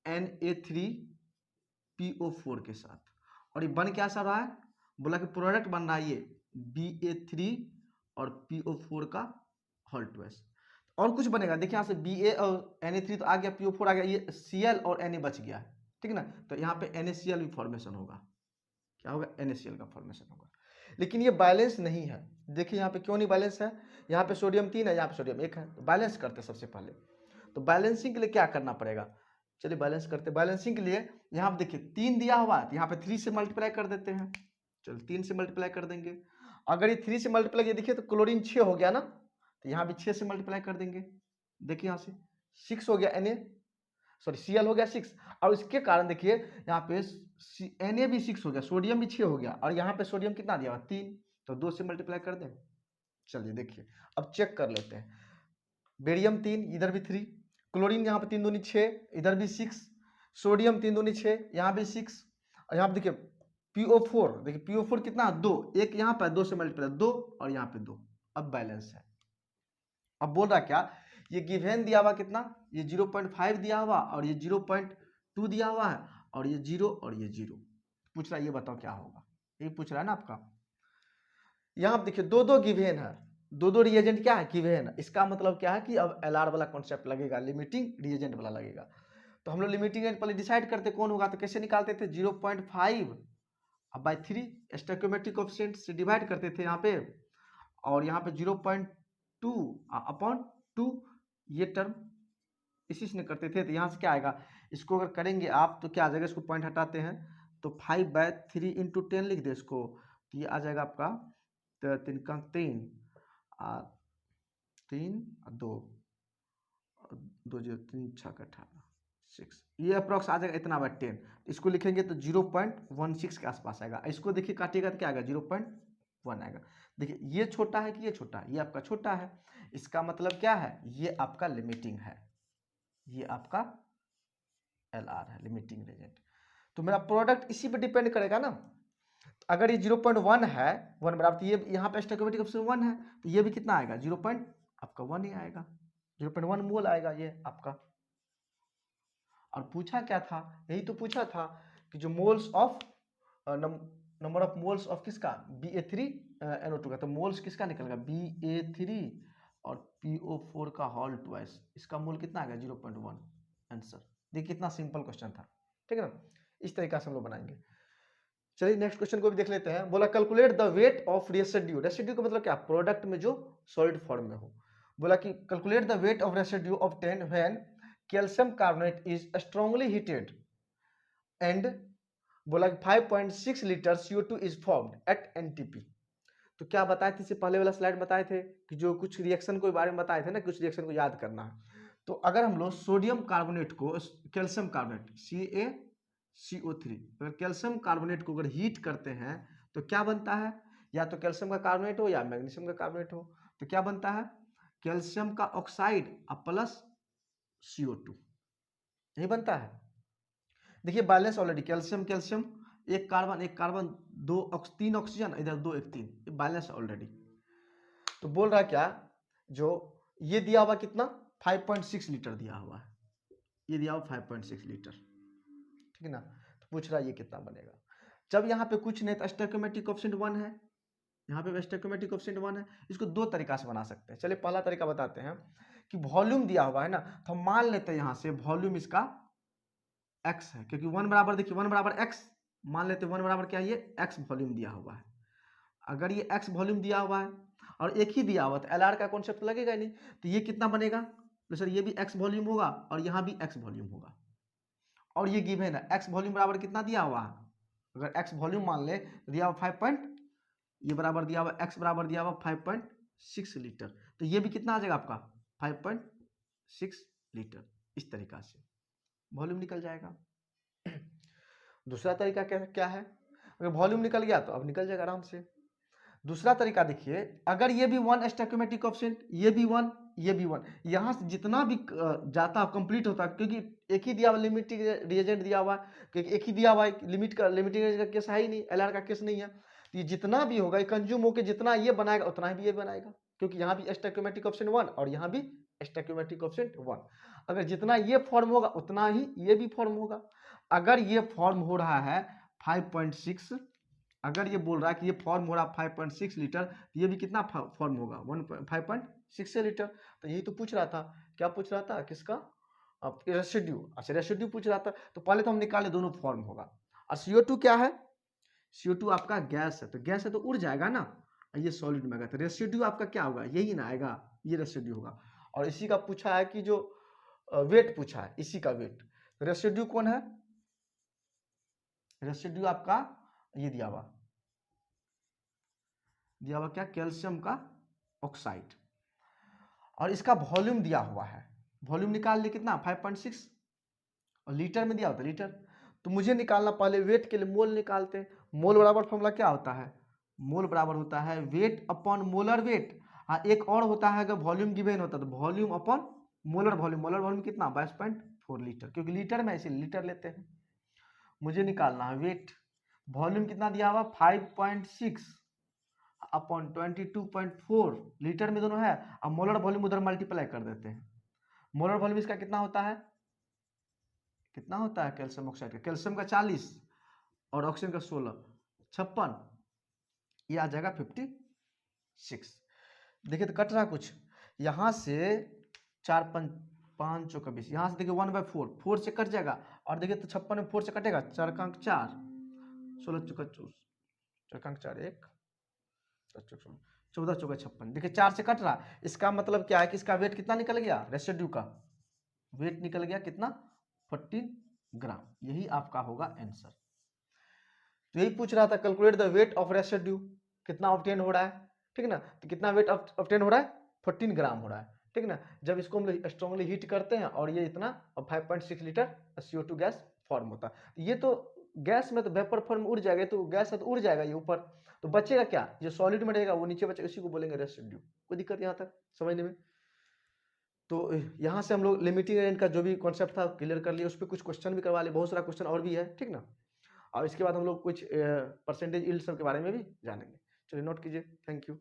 Na3PO4 के साथ, और ये बन क्या सा रहा है, बोला कि प्रोडक्ट बन रहा है ये Ba3 और PO4 का हॉल ट्वाइस। और कुछ बनेगा, देखिए यहाँ से Ba और Na3 तो आ गया, PO4 आ गया, ये Cl और Na बच गया है, ठीक ना, तो यहाँ पे NaCl भी फॉर्मेशन होगा, क्या होगा NaCl का फॉर्मेशन होगा। लेकिन ये बैलेंस नहीं है, देखिए यहाँ पे क्यों नहीं बैलेंस है, यहाँ पे सोडियम 3 है, यहाँ पे सोडियम 1 है, तो बैलेंस करते सबसे पहले। तो बैलेंसिंग के लिए क्या करना पड़ेगा, चलिए बैलेंस करते। बैलेंसिंग के लिए यहाँ पे देखिए 3 दिया हुआ है, तो यहाँ पे 3 से मल्टीप्लाई कर देते हैं, चलो 3 से मल्टीप्लाई कर देंगे। अगर ये 3 से मल्टीप्लाई किया देखिए तो क्लोरीन 6 हो गया ना, तो यहाँ भी 6 से मल्टीप्लाई कर देंगे, देखिए यहाँ से 6 हो गया Cl हो गया 6, और इसके कारण देखिए यहाँ पे Na भी 6 हो गया, सोडियम भी 6 हो गया, और यहाँ पे सोडियम कितना दिया हुआ 3, तो 2 से मल्टीप्लाई कर दें। चलिए देखिए अब चेक कर लेते हैं, बेरियम 3, इधर भी 3, क्लोरीन यहाँ पे 3 दूनी 6, इधर भी 6, सोडियम 3 दूनी 6, यहाँ भी 6, और यहाँ पे देखिए PO4, देखिए PO4 कितना 2, एक यहाँ पे 2 से मल्टीप्लाई 2, और यहाँ पे 2, अब बैलेंस है। अब बोल रहा क्या, ये गिवन दिया हुआ कितना, ये 0.5 दिया हुआ, और ये 0.2 दिया हुआ है, और ये 0 और ये 0, पूछ रहा है ये बताओ क्या होगा, ये पूछ रहा है ना आपका। यहाँ देखिए दो दो गिवन है, दो दो रिएजेंट क्या है गिवन है, इसका मतलब क्या है कि अब LR वाला कॉन्सेप्ट लगेगा, लिमिटिंग रिएजेंट वाला लगेगा। तो हम लोग लिमिटिंग रिएजेंट पहले डिसाइड करते कौन होगा, तो कैसे निकालते थे 0.5 अब बाई 3 स्टोइकोमेट्रिक कोएफिशिएंट से डिवाइड करते थे यहाँ पे, और यहाँ पे 0.2 अपॉन 2 ये टर्म इसी से करते थे, तो यहाँ से क्या आएगा, इसको अगर करेंगे आप तो क्या आ जाएगा, इसको पॉइंट हटाते हैं तो 5/3 इंटू 10 लिख दे इसको, तो ये आ जाएगा आपका 3 का 3 3 2 2 0 3 6 का 18 6, ये अप्रॉक्स आ जाएगा इतना बाय 10, इसको लिखेंगे तो 0.16 के आसपास आएगा। इसको देखिए काटिएगा तो क्या आएगा 0.1 आएगा। देखिए ये छोटा है कि ये छोटा है, ये आपका छोटा है, इसका मतलब क्या है, ये आपका लिमिटिंग है, ये आपका LR है लिमिटिंग रिएजेंट। तो मेरा प्रोडक्ट इसी पे डिपेंड करेगा ना, अगर ये 0.1 है 1 बराबर, तो ये यहाँ पे स्टोइकोमेट्रिक कोएफिशिएंट 1 है, तो ये भी कितना आएगा 0.1 ही आएगा, 0.1 मोल आएगा ये आपका। और पूछा क्या था, यही तो पूछा था कि जो moles of number of moles of किसका Ba3NO2 का, तो मोल्स किसका निकलेगा Ba3 और PO4 का हॉल ट्वाइस, इसका मोल कितना आएगा 0.1 आंसर। देखिए कितना सिंपल क्वेश्चन था, ठीक है ना, इस तरीका से हम लोग बनाएंगे। चलिए नेक्स्ट क्वेश्चन को भी देख लेते हैं। बोला calculate the weight of residue, residue का मतलब क्या, प्रोडक्ट में जो सॉलिड फॉर्म में हो। बोला कि calculate the weight of residue of 10 when calcium carbonate is strongly heated and बोला कि 5.6 litre CO2 is formed at NTP। तो क्या बताए थे, इससे पहले वाला स्लाइड बताए थे कि जो कुछ रिएक्शन के बारे में बताए थे ना, कुछ रिएक्शन को याद करना है। तो अगर हम लोग सोडियम कार्बोनेट को कैल्शियम कार्बोनेट CaCO3, अगर कैल्शियम कार्बोनेट को अगर हीट करते हैं तो क्या बनता है, या तो कैल्शियम का कार्बोनेट हो या मैग्नीशियम का कार्बोनेट हो, तो क्या बनता है कैल्शियम का ऑक्साइड प्लस CO2, यही बनता है। देखिए बैलेंस ऑलरेडी कैल्शियम कैल्शियम, एक कार्बन 3 ऑक्सीजन, इधर 2 1 3, ये बैलेंस ऑलरेडी। तो बोल रहा क्या, जो ये दिया हुआ कितना 5.6 लीटर दिया हुआ है, ये दिया हुआ 5.6 लीटर, ठीक है ना। तो पूछ रहा है ये कितना बनेगा, जब यहाँ पे कुछ नहीं तो स्टोइकोमेट्रिक कोएफिशिएंट 1 है, यहाँ पे स्टोइकोमेट्रिक कोएफिशिएंट 1 है, इसको दो तरीका से बना सकते हैं। चलिए पहला तरीका बताते हैं कि वॉल्यूम दिया हुआ है ना, तो हम मान लेते हैं यहाँ से वॉल्यूम इसका x है, क्योंकि 1 बराबर देखिए 1 बराबर x, मान लेते हैं 1 बराबर क्या है, ये x वॉल्यूम दिया हुआ है। अगर ये x वॉल्यूम दिया हुआ है और एक ही दिया हुआ तो LR का कॉन्सेप्ट लगेगा ही नहीं, तो ये कितना बनेगा, तो सर ये भी x वॉल्यूम होगा और यहाँ भी x वॉल्यूम होगा, और ये गिवन है x वॉल्यूम बराबर कितना दिया हुआ है, अगर x वॉल्यूम मान ले तो दिया हुआ 5. ये बराबर दिया हुआ x बराबर दिया हुआ 5.6 लीटर, तो ये भी कितना आ जाएगा आपका 5.6 लीटर, इस तरीका से वॉल्यूम निकल जाएगा। दूसरा तरीका क्या है, अगर वॉल्यूम निकल गया तो अब निकल जाएगा आराम से। दूसरा तरीका देखिए, अगर ये भी 1 स्टोइकियोमेट्रिक कोएफिशिएंट, ये भी 1, ये भी 1, यहाँ से जितना भी जाता है कंप्लीट होता है, क्योंकि एक ही दिया हुआ लिमिटिंग रिएजेंट दिया हुआ है, क्योंकि एक ही दिया हुआ है, लिमिटिंग रिएजेंट का केस है ही नहीं, एलआर का केस नहीं है, तो ये जितना भी होगा ये कंज्यूम होकर जितना ये बनाएगा उतना ही भी ये बनाएगा, क्योंकि यहाँ भी स्टोइकियोमेट्रिक कोएफिशिएंट 1 और यहाँ भी स्टोइकियोमेट्रिक कोएफिशिएंट 1। अगर जितना ये फॉर्म होगा उतना ही ये भी फॉर्म होगा। अगर ये फॉर्म हो रहा है 5.6, अगर ये बोल रहा है कि ये फॉर्म हो रहा है 5.6 लीटर, तो ये भी कितना फॉर्म होगा 5.6 लीटर। तो यही तो पूछ रहा था, क्या पूछ रहा था, किसका, रेसिड्यू। अच्छा रेसिड्यू पूछ रहा था, तो पहले तो हम निकाले दोनों फॉर्म होगा। और CO2 क्या है, CO2 आपका गैस है, तो गैस है तो उड़ जाएगा ना, ये सॉलिड में आएगा, तो रेसिड्यू आपका क्या होगा, यही ना आएगा, ये रेसिड्यू होगा। और इसी का पूछा है कि जो वेट पूछा है, इसी का वेट, तो रेसिड्यू कौन है, रेसिड्यू आपका ये दिया हुआ क्या, कैल्शियम का ऑक्साइड, और इसका वॉल्यूम दिया हुआ है, वॉल्यूम निकाल लिए कितना 5.6, और लीटर में दिया होता है लीटर, तो मुझे निकालना पहले वेट के लिए मोल निकालते हैं। मोल बराबर फॉर्मूला क्या होता है, मोल बराबर होता है वेट अपॉन मोलर वेट। हाँ एक और होता है, अगर वॉल्यूम गिवन होता है तो volume upon molar volume, molar volume कितना 22.4 लीटर, क्योंकि लीटर में ऐसे लीटर लेते हैं। मुझे निकालना है वेट, वॉल्यूम कितना दिया हुआ 5.6 अपॉन 22.4 लीटर में दोनों है, अब मोलर वॉल्यूम उधर मल्टीप्लाई कर देते हैं। मोलर वॉल्यूम इसका कितना होता है, कितना होता है कैल्शियम ऑक्साइड का, कैल्शियम का 40 और ऑक्सीजन का 16, 56, ये आ जाएगा 56। देखिए तो कट रहा कुछ, यहाँ से 4 5 चौका 20, यहाँ से देखिए 1/4, 4 से कट जाएगा, और देखिए तो 56 में 4 से कटेगा, 4 का अंक 4, 16 चौका 24, 4 का अंक 4 1, 14 चौका 56, देखिए 4 से कट रहा, इसका मतलब क्या है कि इसका वेट कितना निकल गया, रेसिड्यू का वेट निकल गया कितना 14 ग्राम, यही आपका होगा आंसर। तो यही पूछ रहा था, calculate the weight of residue, कितना ऑब्टेन हो रहा है, ठीक है ना, तो कितना वेट ऑब्टेन हो रहा है 14 ग्राम हो रहा है, ठीक है ना। जब इसको हम स्ट्रांगली हीट करते हैं और ये इतना 5.6 लीटर CO2 गैस फॉर्म होता है, ये तो गैस में तो वेपर फॉर्म उड़ जाएगा, तो गैस है तो उड़ जाएगा ये ऊपर, तो बचेगा क्या, जो सॉलिड में रहेगा वो नीचे बचेगा, इसी को बोलेंगे रेसिड्यू। कोई दिक्कत यहाँ तक समझने में। तो यहाँ से हम लोग लिमिटिंग एजेंट का जो भी कॉन्सेप्ट था क्लियर कर लिया, उस पर कुछ क्वेश्चन भी करवा लिए, बहुत सारा क्वेश्चन और भी है, ठीक ना। और इसके बाद हम लोग कुछ परसेंटेज यील्ड सब के बारे में भी जानेंगे। चलिए नोट कीजिए, थैंक यू।